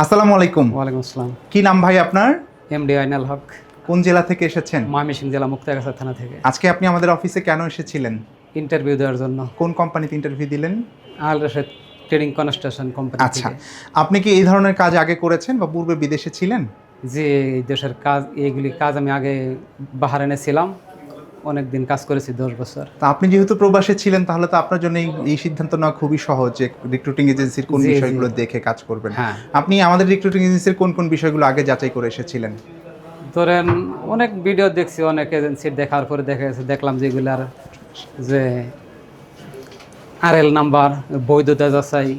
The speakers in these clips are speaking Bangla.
আসসালামু আলাইকুম। ওয়ালাইকুম আসসালাম। কি নাম ভাই আপনার? এমডি আইনাল হক, কোন জেলা থেকে এসেছেন? ময়মনসিংহ জেলা মুক্তাগাছা থানা থেকে। আজকে আপনি আমাদের অফিসে কেন এসেছিলেন? ইন্টারভিউ দেওয়ার জন্য। কোন কোম্পানিতে ইন্টারভিউ দিলেন? আল রাশেদ ট্রেডিং কনস্ট্রাকশন কোম্পানি আচ্ছা, থেকে। আপনি কি এই ধরনের কাজ আগে করেছেন বা পূর্বে বিদেশে ছিলেন? যে এই দেশের কাজ, এইগুলি কাজ আমি আগে বাহারাইনে ছিলাম, অনেক দিন কাজ করেছি, 10 বছর। তা আপনি যেহেতু প্রবাসে ছিলেন তাহলে তো আপনার জন্য এই সিদ্ধান্ত নেওয়া খুবই সহজ যে রিক্রুটিং এজেন্সির কোন জি, জি। বিষয়গুলো দেখে কাজ করবেন। হ্যাঁ। আপনি আমাদের রিক্রুটিং এজেন্সির কোন কোন বিষয়গুলো আগে যাচাই করে এসেছিলেন? ধরেন অনেক ভিডিও দেখছি, অনেক এজেন্সির দেখার পরে দেখলাম যে এগুলার যে আরএল নাম্বার, বৈধতা যাচাই,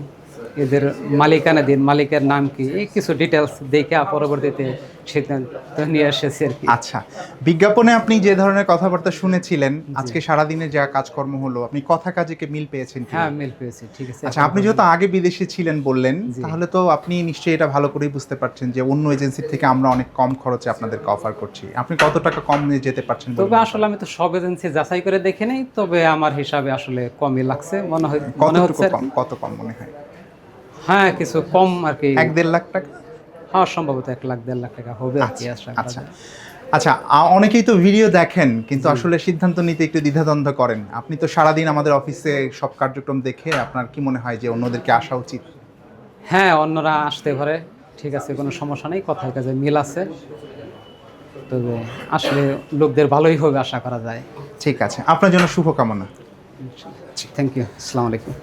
এদের মালিকানাধীন, মালিকের নাম কি, এই কিছু ডিটেলস দেখে পরবর্তীতে সিদ্ধান্ত নিয়ে এসেছি আর কি। আচ্ছা, বিজ্ঞাপনে আপনি যে ধরনের কথাবার্তা শুনেছিলেন, আজকে সারাদিনে যা কাজকর্ম হলো, আপনি কথা কাজে কি মিল পেয়েছেন কি? হ্যাঁ, মিল পেয়েছি, ঠিক আছে। আচ্ছা, আপনি যেহেতু আগে বিদেশে ছিলেন বললেন, জি। তাহলে তো আপনি নিশ্চয়ই এটা ভালো করেই বুঝতে পারছেন যে অন্য এজেন্সির থেকে আমরা অনেক কম খরচে আপনাদেরকে অফার করছি। আপনি কত টাকা কম নিয়ে যেতে পারছেন বলুন? তবে আসলে আমি তো সব এজেন্সি যাচাই করে দেখে নেই, তবে আমার হিসাবে আসলে কমই লাগছে মনে কতটুকু হচ্ছে আর কম, কি। কত কম মনে হয়? হ্যাঁ, কিছু কম আর কি। 1-1.5 লাখ টাকা? হ্যাঁ, সম্ভবত 1 লাখ 1.5 লাখ টাকা হবে আর কি, আশা করা আচ্ছা, যায়। আচ্ছা, অনেকেই তো ভিডিও দেখেন কিন্তু আসলে সিদ্ধান্ত নিতে একটু দ্বিধাদ্বন্দ্ব করেন। আপনি তো সারাদিন আমাদের অফিসে সব কার্যক্রম দেখে আপনার কি মনে হয় যে অন্যদেরকে আসা উচিত? হ্যাঁ, অন্যরা আসতে পারে, ঠিক আছে, কোনো সমস্যা নেই, কথার কাজে মিল আছে। তবে আসলে লোকদের ভালোই হবে আশা করা যায়। ঠিক আছে, আপনার জন্য শুভকামনা। Thank you. আসসালামু আলাইকুম।